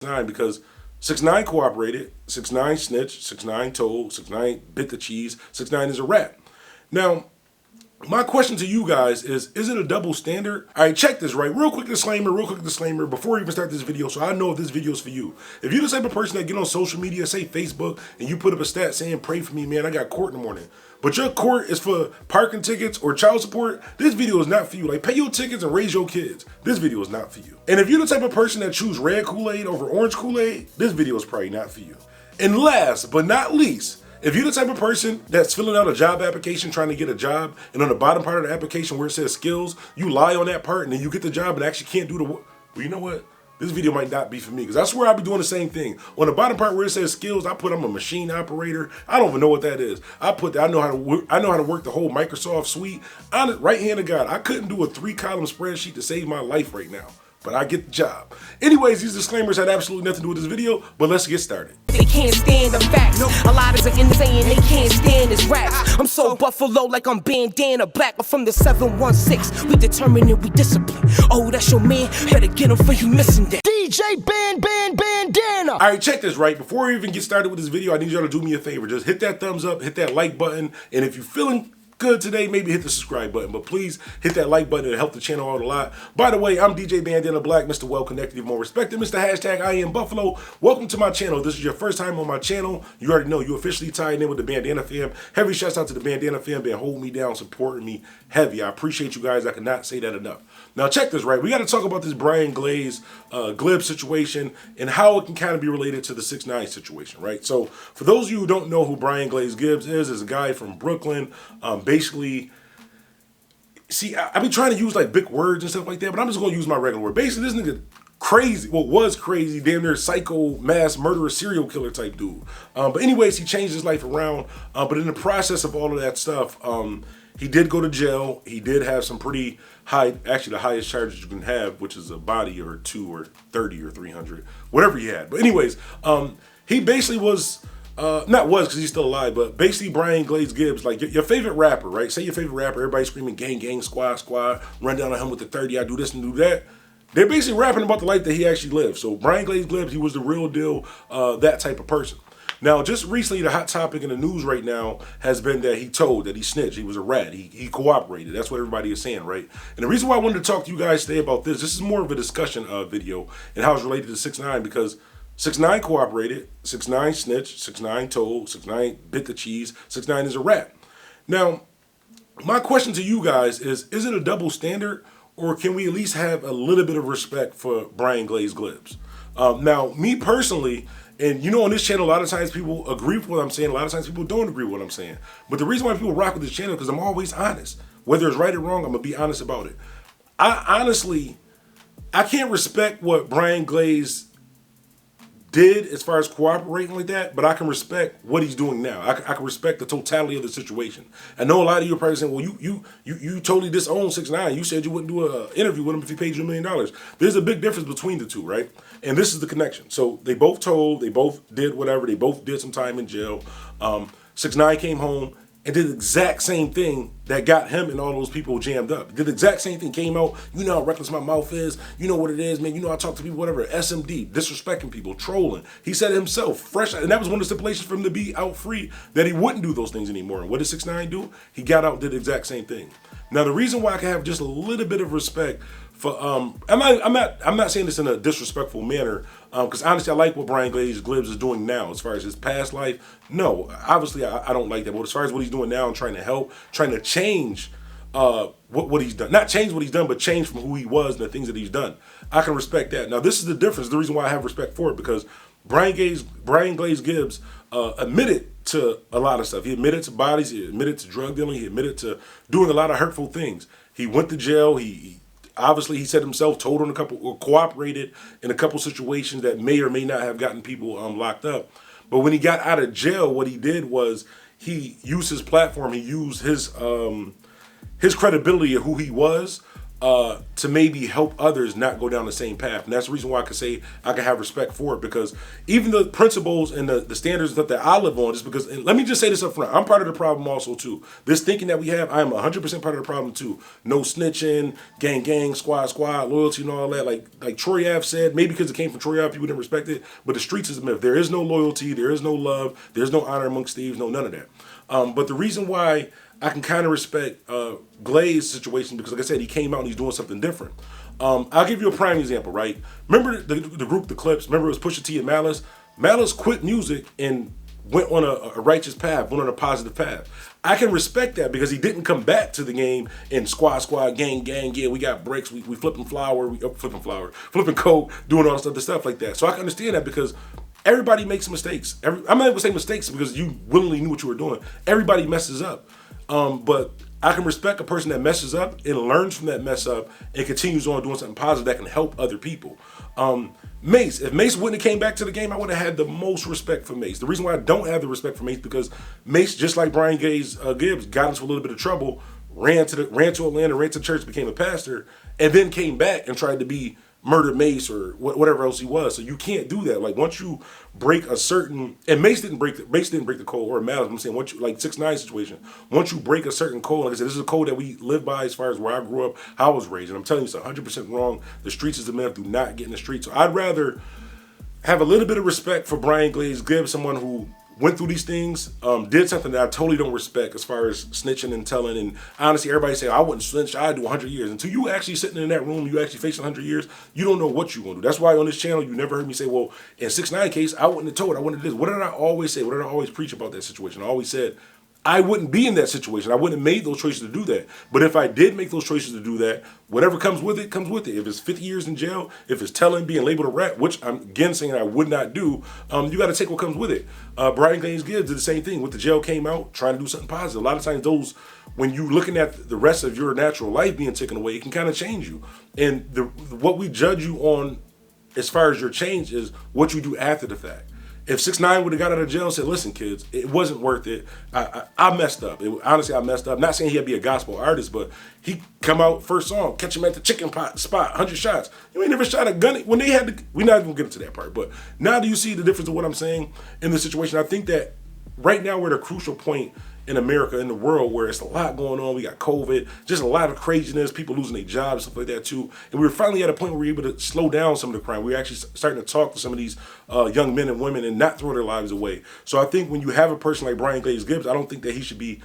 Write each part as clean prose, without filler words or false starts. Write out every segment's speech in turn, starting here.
6ix9ine because 6ix9ine cooperated, 6ix9ine snitched, 6ix9ine told, 6ix9ine bit the cheese, 6ix9ine is a rat. Now, my question to you guys is it a double standard? All right, check this, right? Real quick disclaimer before we even start this video so I know if this video is for you. If you're the type of person that get on social media, say Facebook, and you put up a stat saying, pray for me, man, I got court in the morning. But your court is for parking tickets or child support, this video is not for you. Like, pay your tickets and raise your kids. This video is not for you. And if you're the type of person that choose red Kool-Aid over orange Kool-Aid, this video is probably not for you. And last but not least, if you're the type of person that's filling out a job application trying to get a job, and on the bottom part of the application where it says skills, you lie on that part and then you get the job and actually can't do the work, well, you know what? This video might not be for me because I swear I'll be doing the same thing. On the bottom part where it says skills, I put I'm a machine operator. I don't even know what that is. I know how to work the whole Microsoft suite. Honest, right hand to God, I couldn't do a 3-column spreadsheet to save my life right now. But I get the job. Anyways, these disclaimers had absolutely nothing to do with this video, but let's get started. They can't stand the facts. A lot is insane, they can't stand this raps. I'm so buffalo like I'm Bandana, black, but from the 716. We determined and we discipline. Oh, that's your man, better get him for you missing that. DJ Bandana. All right, check this, right? Before we even get started with this video, I need y'all to do me a favor. Just hit that thumbs up, hit that like button, and if you're feeling good today, maybe hit the subscribe button, but please hit that like button. It'll help the channel out a lot. By the way, I'm DJ Bandana Black, Mr. Well Connected, even more respected, Mr. Hashtag I Am Buffalo. Welcome to my channel. This is your first time on my channel. You already know you officially tied in with the Bandana fam. Heavy shouts out to the Bandana fam, been holding me down, supporting me heavy. I appreciate you guys. I cannot say that enough. Now check this, right? We got to talk about this Glaze Gibbs situation and how it can kind of be related to the 6ix9ine situation, right? So for those of you who don't know who Glaze Gibbs is a guy from Brooklyn. Basically, see, I've been trying to use like big words and stuff like that, but I'm just gonna use my regular word. Basically, this nigga crazy, well, was crazy, damn near psycho, mass murderer, serial killer type dude. But anyways, he changed his life around. But in the process of all of that stuff, he did go to jail. He did have some pretty high, actually the highest charges you can have, which is a body or 2 or 30 or 300, whatever he had. But anyways, he basically was, not was because he's still alive, but basically Glaze Gibbs, like your favorite rapper, right? Say your favorite rapper, everybody screaming gang, gang, squad, squad, run down on him with the 30, I do this and do that. They're basically rapping about the life that he actually lived. So Glaze Gibbs, he was the real deal, that type of person. Now, just recently, the hot topic in the news right now has been that he snitched, he was a rat, he cooperated. That's what everybody is saying, right? And the reason why I wanted to talk to you guys today about this is more of a discussion video and how it's related to 6ix9ine, because 6ix9ine cooperated, 6ix9ine snitched, 6ix9ine told, 6ix9ine bit the cheese, 6ix9ine is a rat. Now, my question to you guys is it a double standard, or can we at least have a little bit of respect for Glaze Gibbs? Now, me personally, and you know on this channel, a lot of times people agree with what I'm saying, a lot of times people don't agree with what I'm saying. But the reason why people rock with this channel is because I'm always honest. Whether it's right or wrong, I'm going to be honest about it. I can't respect what Glaze did as far as cooperating like that, but I can respect what he's doing now. I can respect the totality of the situation. I know a lot of you are probably saying, well, you totally disown 6ix9ine. You said you wouldn't do an interview with him if he paid you $1 million. There's a big difference between the two, right? And this is the connection. So they both told, they both did whatever, they both did some time in jail. 6ix9ine came home and did the exact same thing that got him and all those people jammed up. Did the exact same thing, came out, you know how reckless my mouth is, you know what it is, man, you know I talk to people, whatever, SMD, disrespecting people, trolling. He said it himself, fresh, and that was one of the stipulations for him to be out free, that he wouldn't do those things anymore. And what did 6ix9ine do? He got out and did the exact same thing. Now, the reason why I can have just a little bit of respect for, I'm not saying this in a disrespectful manner, because honestly, I like what Glaze Gibbs is doing now. As far as his past life, no, obviously I don't like that. But as far as what he's doing now and trying to help, trying to change what he's done, not change what he's done, but change from who he was and the things that he's done, I can respect that. Now, this is the difference. The reason why I have respect for it, because Glaze Gibbs admitted to a lot of stuff. He admitted to bodies. He admitted to drug dealing. He admitted to doing a lot of hurtful things. He went to jail. He obviously, he said himself, told on a couple, or cooperated in a couple situations that may or may not have gotten people locked up. But when he got out of jail, what he did was he used his platform. He used his credibility of who he was to maybe help others not go down the same path. And that's the reason why I can say I can have respect for it, because even the principles and the standards that I live on, just because, and let me just say this up front, I'm part of the problem also too. This thinking that we have, I am 100% part of the problem too. No snitching, gang, squad, loyalty and all that. Like Troy Ave said, maybe because it came from Troy Ave, people didn't respect it, but the streets is a myth. There is no loyalty, there is no love, there's no honor amongst thieves, no none of that. But the reason why I can kind of respect Glaze's situation, because like I said, he came out and he's doing something different. I'll give you a prime example, right? Remember the group, The Clips? Remember it was Pusha T and Malice? Malice quit music and went on a righteous path, went on a positive path. I can respect that because he didn't come back to the game and squad, gang, yeah, we got bricks, we flipping flour, flipping coke, doing all this other stuff like that. So I can understand that because everybody makes mistakes. I'm not even saying mistakes because you willingly knew what you were doing. Everybody messes up. But I can respect a person that messes up and learns from that mess up and continues on doing something positive that can help other people. Mace, if Mace wouldn't have came back to the game, I would have had the most respect for Mace. The reason why I don't have the respect for Mace because Mace, just like Brian Glaze Gibbs, got into a little bit of trouble, ran to Atlanta, ran to church, became a pastor, and then came back and tried to be Murder Mace or whatever else he was. So you can't do that. Like once you break a certain, and Mace didn't break the code, or Malice. I'm saying once you, like 6ix9ine situation, once you break a certain code, like I said, this is a code that we live by as far as where I grew up, how I was raised, and I'm telling you, it's 100% wrong. The streets is a myth. Do not get in the streets. So I'd rather have a little bit of respect for Brian Glaze Gibbs, someone who went through these things, did something that I totally don't respect as far as snitching and telling. And honestly, everybody say, I wouldn't snitch, I'd do 100 years. Until you actually sitting in that room, you actually facing 100 years, you don't know what you're going to do. That's why on this channel, you never heard me say, well, in 6ix9ine case, I wouldn't have told, I wouldn't have this. What did I always say? What did I always preach about that situation? I always said, I wouldn't be in that situation. I wouldn't have made those choices to do that. But if I did make those choices to do that, whatever comes with it, comes with it. If it's 50 years in jail, if it's telling, being labeled a rat, which I'm again saying I would not do, you got to take what comes with it. Brian Glaze Gibbs did the same thing. With the jail came out, trying to do something positive. A lot of times those, when you're looking at the rest of your natural life being taken away, it can kind of change you. And what we judge you on as far as your change is what you do after the fact. If 6ix9ine would have got out of jail and said, listen, kids, it wasn't worth it. I messed up. Honestly, I messed up. Not saying he had to be a gospel artist, but he come out, first song, catch him at the chicken pot spot, 100 shots. You ain't never shot a gun. When they had to, we're not even going to get into that part. But now do you see the difference of what I'm saying in the situation? I think that right now we're at a crucial point in America, in the world, where it's a lot going on. We got COVID, just a lot of craziness, people losing their jobs, stuff like that too. And we're finally at a point where we're able to slow down some of the crime. We're actually starting to talk to some of these young men and women and not throw their lives away. So I think when you have a person like Brian Glaze Gibbs, I don't think that he should be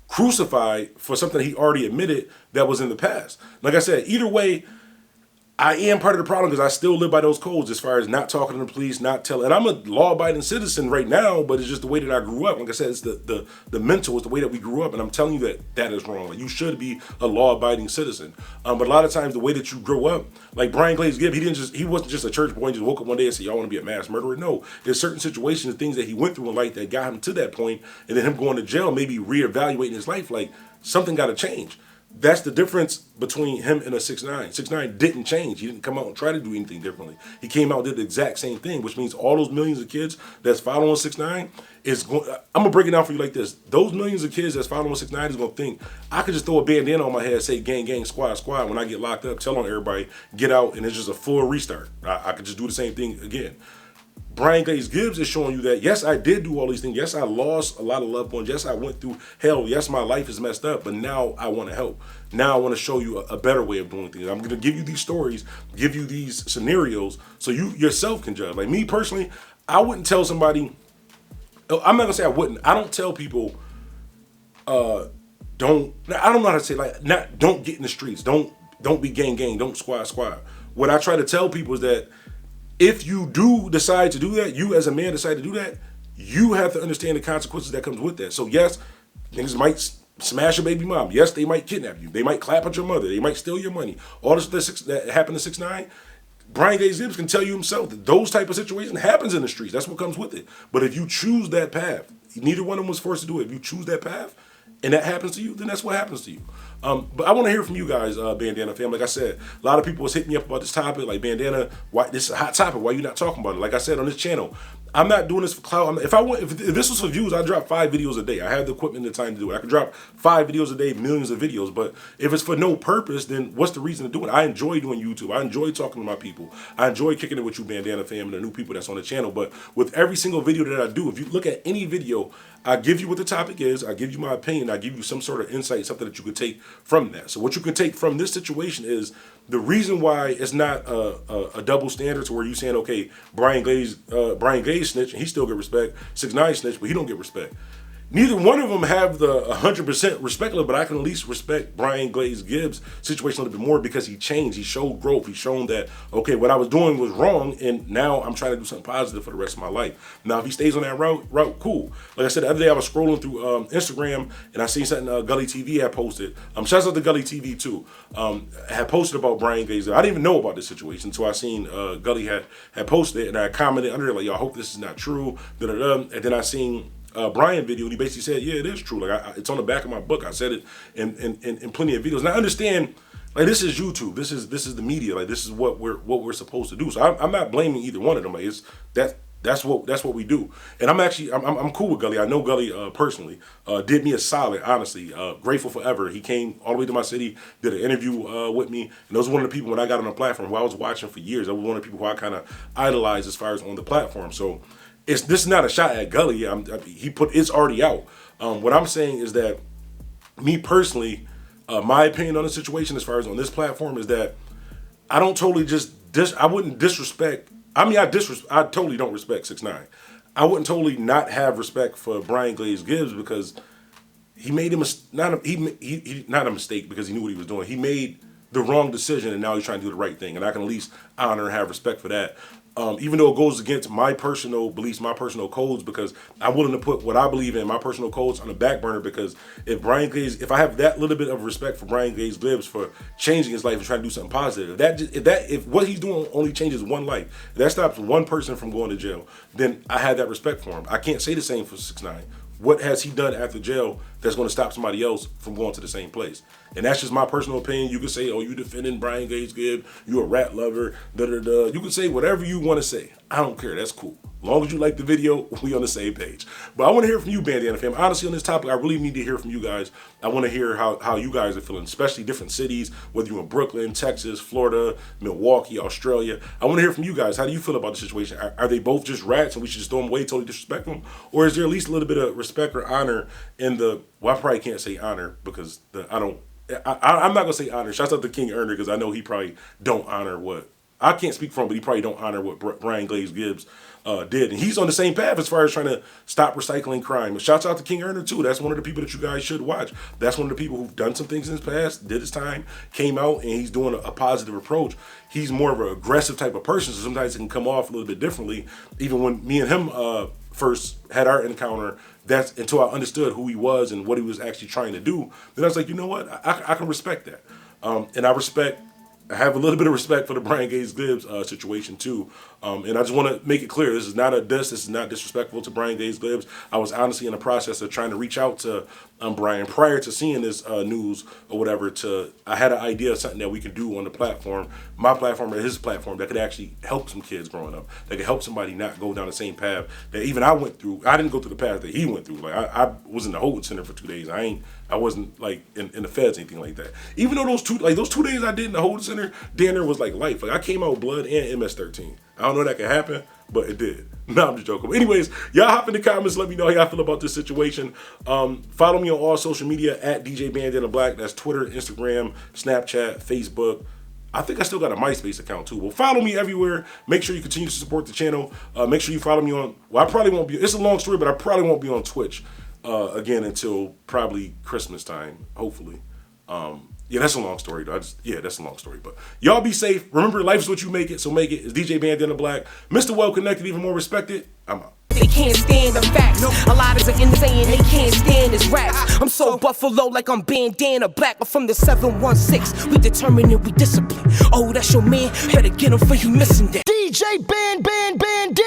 crucified for something he already admitted that was in the past. Like I said, either way, I am part of the problem because I still live by those codes as far as not talking to the police, not telling. And I'm a law-abiding citizen right now, but it's just the way that I grew up. Like I said, it's the mental, it's the way that we grew up. And I'm telling you that is wrong. Like, you should be a law-abiding citizen. But a lot of times the way that you grow up, like Brian Glaze Gibbs, he wasn't just a church boy and just woke up one day and said, y'all want to be a mass murderer. No, there's certain situations and things that he went through in life that got him to that point, and then him going to jail, maybe reevaluating his life, like something got to change. That's the difference between him and a 6ix9ine. 6ix9ine didn't change. He didn't come out and try to do anything differently. He came out and did the exact same thing, which means all those millions of kids that's following 6ix9ine is going. I'm gonna break it down for you like this: those millions of kids that's following 6ix9ine is gonna think I could just throw a bandana on my head, say gang, squad. When I get locked up, tell on everybody, get out, and it's just a full restart. I could just do the same thing again. Brian Glaze Gibbs is showing you that, yes, I did do all these things. Yes, I lost a lot of loved ones. Yes, I went through hell. Yes, my life is messed up, but now I want to help. Now I want to show you a better way of doing things. I'm going to give you these stories, give you these scenarios so you yourself can judge. Like me personally, I wouldn't tell somebody, I'm not going to say I wouldn't. I don't tell people, I don't know how to say, like, don't get in the streets. Don't be gang, don't squad. What I try to tell people is that if you do decide to do that, you as a man decide to do that, you have to understand the consequences that comes with that. So yes, niggas might smash your baby mom. Yes, they might kidnap you. They might clap at your mother. They might steal your money. All this that happened to 6ix9ine, Brian Glaze Gibbs can tell you himself that those type of situations happens in the streets. That's what comes with it. But if you choose that path, neither one of them was forced to do it. If you choose that path, and that happens to you, then that's what happens to you. But I want to hear from you guys, Bandana fam. Like I said, a lot of people was hitting me up about this topic, like, Bandana, why this is a hot topic, why you not talking about it? Like I said on this channel, I'm not doing this for clout. If this was for views, I'd drop 5 videos a day. I have the equipment and the time to do it. I could drop 5 videos a day, millions of videos. But if it's for no purpose, then what's the reason to do it? I enjoy doing YouTube. I enjoy talking to my people. I enjoy kicking it with you, Bandana fam, and the new people that's on the channel. But with every single video that I do, if you look at any video, I give you what the topic is. I give you my opinion. I give you some sort of insight, something that you could take from that. So what you can take from this situation is the reason why it's not a double standard to where you saying, okay, Brian Glaze snitch and he still get respect. 6ix9ine snitch, but he don't get respect. Neither one of them have the 100% respect level, but I can at least respect Brian Glaze Gibbs' situation a little bit more because he changed. He showed growth. He's shown that, okay, what I was doing was wrong, and now I'm trying to do something positive for the rest of my life. Now, if he stays on that route, cool. Like I said, the other day I was scrolling through Instagram, and I seen something Gully TV had posted. Shouts out to Gully TV, too. Had posted about Brian Glaze. I didn't even know about this situation until I seen Gully had posted it, and I commented under it, like, yo, I hope this is not true, and then I seen Brian video, and he basically said, yeah, it is true. Like, it's on the back of my book. I said it in plenty of videos. And I understand, like, this is YouTube. This is the media. Like, this is what we're supposed to do. So I'm not blaming either one of them. Like, that's what we do. And I'm cool with Gully. I know Gully personally. Did me a solid, honestly. Grateful forever. He came all the way to my city, did an interview with me, and those were one of the people when I got on the platform who I was watching for years. That was one of the people who I kind of idolized as far as on the platform. So this is not a shot at Gully. It's already out. What I'm saying is that me personally, my opinion on the situation as far as on this platform is that I don't totally I wouldn't disrespect. I mean, I totally don't respect 6ix9ine. I wouldn't totally not have respect for Brian Glaze Gibbs because he made not a mistake because he knew what he was doing. He made the wrong decision and now he's trying to do the right thing, and I can at least honor and have respect for that. Even though it goes against my personal beliefs, my personal codes, because I'm willing to put what I believe in, my personal codes, on the back burner, because if I have that little bit of respect for Brian Glaze Gibbs for changing his life and trying to do something positive, if what he's doing only changes one life, if that stops one person from going to jail, then I have that respect for him. I can't say the same for 6ix9ine. What has he done after jail that's going to stop somebody else from going to the same place? And that's just my personal opinion. You can say, oh, you defending Brian Glaze Gibbs, you a rat lover, da-da-da. You can say whatever you want to say. I don't care. That's cool. As long as you like the video, we on the same page. But I want to hear from you, Bandana fam. Honestly, on this topic, I really need to hear from you guys. I want to hear how you guys are feeling, especially different cities, whether you're in Brooklyn, Texas, Florida, Milwaukee, Australia. I want to hear from you guys. How do you feel about the situation? Are they both just rats and we should just throw them away, totally disrespect them? Or is there at least a little bit of respect or honor in well, I probably can't say honor because I'm not going to say honor. Shouts out to King Earner because I know he probably don't honor what, I can't speak for him, but he probably don't honor what Brian Glaze Gibbs did. And he's on the same path as far as trying to stop recycling crime. And shouts out to King Earner too. That's one of the people that you guys should watch. That's one of the people who've done some things in his past, did his time, came out, and he's doing a positive approach. He's more of an aggressive type of person, so sometimes it can come off a little bit differently. Even when me and him first had our encounter, that's until I understood who he was and what he was actually trying to do. Then I was like, you know what? I can respect that. And I have a little bit of respect for the Brian Glaze Gibbs situation too. And I just want to make it clear, this is not a diss, this is not disrespectful to Brian Glaze Gibbs. I was honestly in the process of trying to reach out to Brian prior to seeing this news or whatever. I had an idea of something that we could do on the platform, my platform or his platform, that could actually help some kids growing up, that could help somebody not go down the same path that even I went through. I didn't go through the path that he went through. Like I was in the holding center for 2 days. I wasn't like in the feds, anything like that. Even though those 2 days I did in the holding center, damn near was like life. Like I came out blood and MS-13. I don't know that could happen, but it did. No, I'm just joking. But anyways, y'all hop in the comments. Let me know how y'all feel about this situation. Follow me on all social media at DJ Bandana Black. That's Twitter, Instagram, Snapchat, Facebook. I think I still got a MySpace account too. Well, follow me everywhere. Make sure you continue to support the channel. Make sure you follow me on, well, I probably won't be, it's a long story, but I probably won't be on Twitch again until probably Christmas time, hopefully. Yeah, that's a long story though. That's a long story. But y'all be safe. Remember, life is what you make it, so make it. It's DJ Bandana Black, Mr. Well Connected, even more respected. I'm out. They can't stand the facts. A lot is in saying they can't stand his raps. I'm so Buffalo like I'm Bandana Black. I'm from the 716. We determined and we discipline. Oh, that's your man. Better get him for you missing that. DJ Bandana.